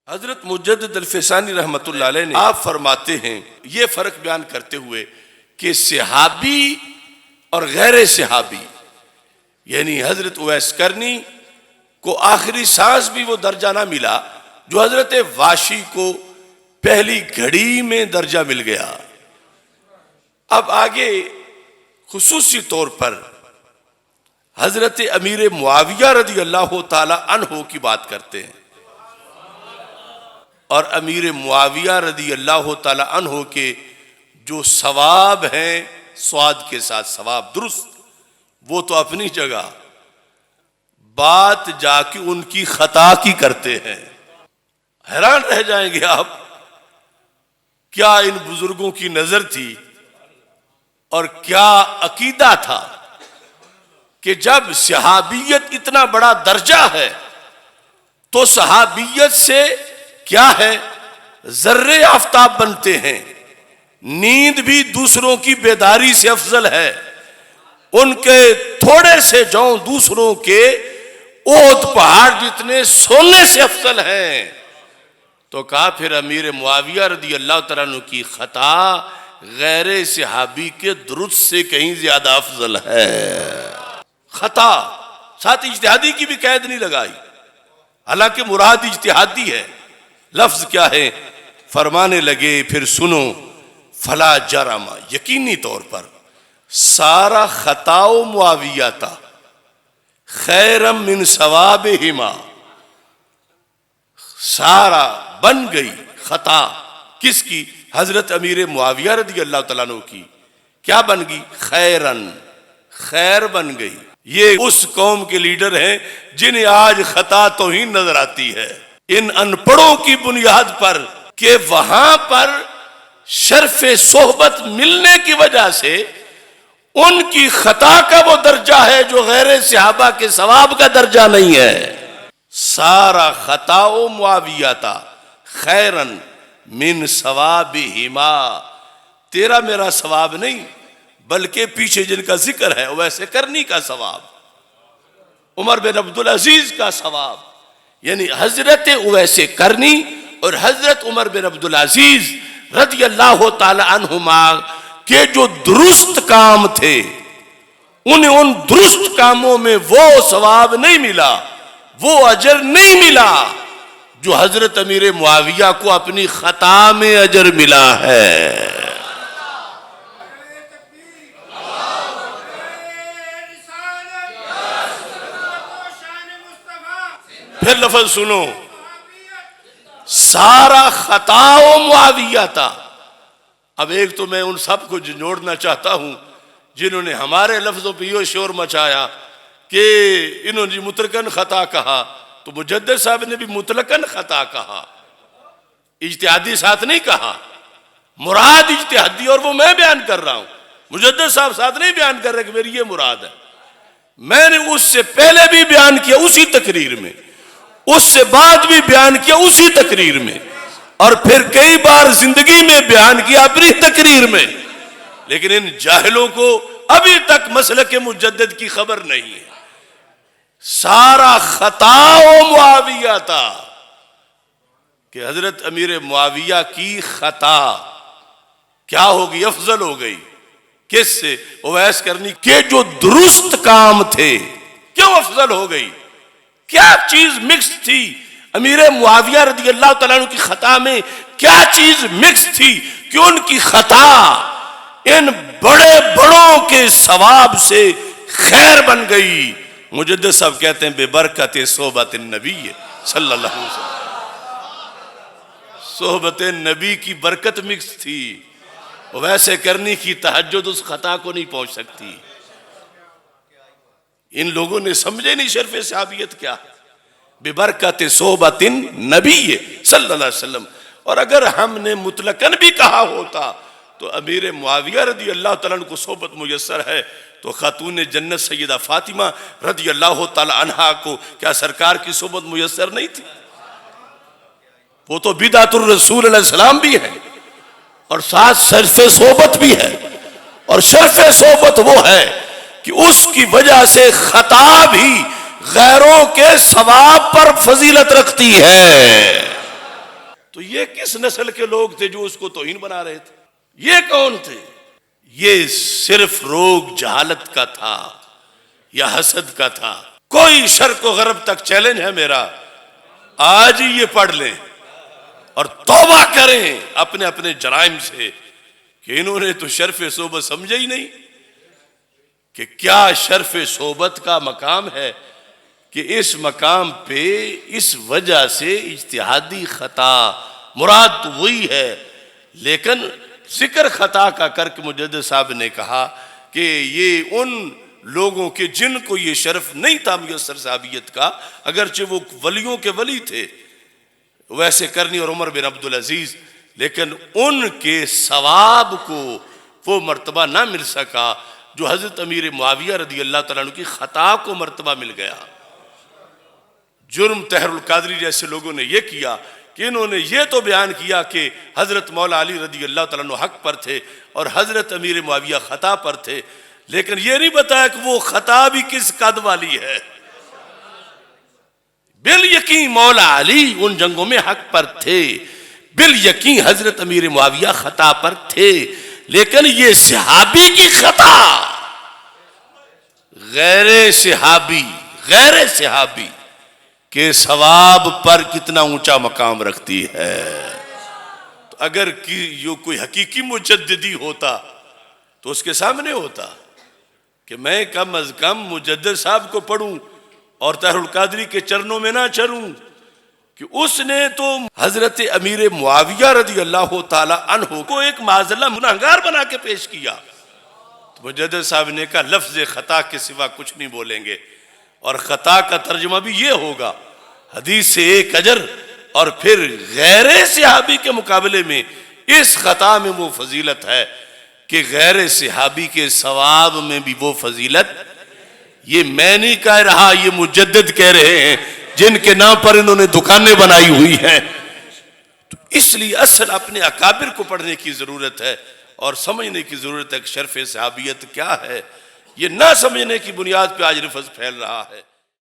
حضرت مجدد الفسانی رحمۃ اللہ علیہ نے آپ فرماتے ہیں یہ فرق بیان کرتے ہوئے کہ صحابی اور غیر صحابی، یعنی حضرت اویس کرنی کو آخری سانس بھی وہ درجہ نہ ملا جو حضرت واشی کو پہلی گھڑی میں درجہ مل گیا۔ اب آگے خصوصی طور پر حضرت امیر معاویہ رضی اللہ تعالی عنہ کی بات کرتے ہیں، اور امیر معاویہ رضی اللہ تعالی عنہ کے جو ثواب ہیں، سواد کے ساتھ ثواب درست، وہ تو اپنی جگہ، بات جا کے ان کی خطا کی کرتے ہیں۔ حیران رہ جائیں گے آپ، کیا ان بزرگوں کی نظر تھی اور کیا عقیدہ تھا کہ جب صحابیت اتنا بڑا درجہ ہے تو صحابیت سے کیا ہے، ذرے آفتاب بنتے ہیں۔ نیند بھی دوسروں کی بیداری سے افضل ہے، ان کے تھوڑے سے جاؤں دوسروں کے اونٹ پہاڑ جتنے سونے سے افضل ہیں۔ تو کہا پھر امیر معاویہ رضی اللہ تعالیٰ عنہ کی خطا غیر صحابی کے درست سے کہیں زیادہ افضل ہے۔ خطا ساتھ اجتہادی کی بھی قید نہیں لگائی، حالانکہ مراد اجتہادی ہے۔ لفظ کیا ہے؟ فرمانے لگے پھر سنو، فلا جرم، یقینی طور پر سارا خطاؤ معاویہ تھا خیرم من ثوابہما، سارا بن گئی خطا کس کی؟ حضرت امیر معاویہ رضی اللہ تعالیٰ عنہ کی۔ کیا بن گئی؟ خیرن، خیر بن گئی۔ یہ اس قوم کے لیڈر ہیں جنہیں آج خطا توہین نظر آتی ہے، ان ان پڑھوں کی بنیاد پر کہ وہاں پر شرف صحبت ملنے کی وجہ سے ان کی خطا کا وہ درجہ ہے جو غیر صحابہ کے ثواب کا درجہ نہیں ہے۔ سارا خطا معاویہ تھا خیرن من ثوابہما، تیرا میرا ثواب نہیں بلکہ پیچھے جن کا ذکر ہے ویسے کرنی کا ثواب، عمر بن عبدالعزیز کا ثواب، یعنی حضرت اویس کرنی اور حضرت عمر بن عبدالعزیز رضی اللہ تعالی عنہما کے جو درست کام تھے، انہیں ان درست کاموں میں وہ ثواب نہیں ملا، وہ اجر نہیں ملا جو حضرت امیر معاویہ کو اپنی خطا میں اجر ملا ہے۔ پھر لفظ سنو، سارا خطا معاویہ تھا۔ اب ایک تو میں ان سب کو جوڑنا چاہتا ہوں جنہوں نے ہمارے لفظوں پہ یہ شور مچایا کہ انہوں نے مطلقاً خطا کہا، تو مجدد صاحب نے بھی مطلقاً خطا کہا، اجتہادی ساتھ نہیں کہا، مراد اجتہادی، اور وہ میں بیان کر رہا ہوں، مجدد صاحب ساتھ نہیں بیان کر رہے کہ میری یہ مراد ہے۔ میں نے اس سے پہلے بھی بیان کیا اسی تقریر میں، اس سے بعد بھی بیان کیا اسی تقریر میں، اور پھر کئی بار زندگی میں بیان کیا اپنی تقریر میں، لیکن ان جاہلوں کو ابھی تک مسلک مجدد کی خبر نہیں ہے۔ سارا خطا معاویہ تھا کہ حضرت امیر معاویہ کی خطا کیا ہوگی؟ افضل ہو گئی۔ کس سے؟ اویس کرنی کے جو درست کام تھے، کیوں افضل ہو گئی؟ کیا چیز مکس تھی امیر معاویہ رضی اللہ تعالیٰ عنہ کی خطا میں؟ کیا چیز مکس تھی کہ ان کی خطا ان بڑے بڑوں کے ثواب سے خیر بن گئی؟ مجدد صاحب کہتے ہیں بے برکت صحبت النبی صلی اللہ علیہ وسلم، صحبت نبی کی برکت مکس تھی، ویسے کرنی کی تہجد اس خطا کو نہیں پہنچ سکتی۔ ان لوگوں نے سمجھے نہیں شرف صحابیت کیا، بے برکت صحبت نبی صلی اللہ علیہ وسلم۔ اور اگر ہم نے مطلقاً بھی کہا ہوتا تو امیر معاویہ رضی اللہ تعالیٰ عنہ کو صحبت میسر ہے، تو خاتون جنت سیدہ فاطمہ رضی اللہ تعالی عنہا کو کیا سرکار کی صحبت میسر نہیں تھی؟ وہ تو بدعت الرسول علیہ السلام بھی ہے، اور ساتھ شرف صحبت بھی ہے، اور شرف صحبت وہ ہے کہ اس کی وجہ سے خطا بھی غیروں کے ثواب پر فضیلت رکھتی ہے۔ یہ کس نسل کے لوگ تھے جو اس کو توہین بنا رہے تھے؟ یہ کون تھے؟ یہ صرف روگ جہالت کا تھا یا حسد کا تھا؟ کوئی شرق و غرب تک چیلنج ہے میرا، آج ہی یہ پڑھ لیں اور توبہ کریں اپنے اپنے جرائم سے کہ انہوں نے تو شرف صحبت سمجھا ہی نہیں کہ کیا شرف صحبت کا مقام ہے، کہ اس مقام پہ اس وجہ سے اجتہادی خطا مراد تو وہی ہے، لیکن ذکر خطا کا کر کے مجدد صاحب نے کہا کہ یہ ان لوگوں کے جن کو یہ شرف نہیں تھا میسر صحابیت کا، اگرچہ وہ ولیوں کے ولی تھے ویسے کرنی اور عمر بن عبدالعزیز، لیکن ان کے ثواب کو وہ مرتبہ نہ مل سکا جو حضرت امیر معاویہ رضی اللہ تعالیٰ عنہ کی خطا کو مرتبہ مل گیا۔ جرم طاہر القادری جیسے لوگوں نے یہ کیا کہ انہوں نے یہ تو بیان کیا کہ حضرت مولا علی رضی اللہ تعالیٰ عنہ حق پر تھے اور حضرت امیر معاویہ خطا پر تھے، لیکن یہ نہیں بتایا کہ وہ خطا بھی کس قد والی ہے۔ بالیقین مولا علی ان جنگوں میں حق پر تھے، بالیقین حضرت امیر معاویہ خطا پر تھے، لیکن یہ صحابی کی خطا غیر صحابی کے ثواب پر کتنا اونچا مقام رکھتی ہے۔ تو اگر کوئی حقیقی مجددی ہوتا تو اس کے سامنے ہوتا کہ میں کم از کم مجدد صاحب کو پڑھوں اور طاہر القادری کے چرنوں میں نہ چروں کہ اس نے تو حضرت امیر معاویہ رضی اللہ تعالی عنہ کو ایک معذلہ گناہگار بنا کے پیش کیا۔ تو مجدد صاحب نے کہا لفظ خطا کے سوا کچھ نہیں بولیں گے، اور خطا کا ترجمہ بھی یہ ہوگا حدیث سے ایک اجر، اور پھر غیر صحابی کے مقابلے میں اس خطا میں وہ فضیلت ہے کہ غیر صحابی کے ثواب میں بھی وہ فضیلت۔ یہ میں نہیں کہہ رہا، یہ مجدد کہہ رہے ہیں جن کے نام پر انہوں نے دکانیں بنائی ہوئی ہیں۔ تو اس لیے اصل اپنے اکابر کو پڑھنے کی ضرورت ہے اور سمجھنے کی ضرورت ہے کہ شرف صحابیت کیا ہے۔ یہ نہ سمجھنے کی بنیاد پہ آج لفظ پھیل رہا ہے۔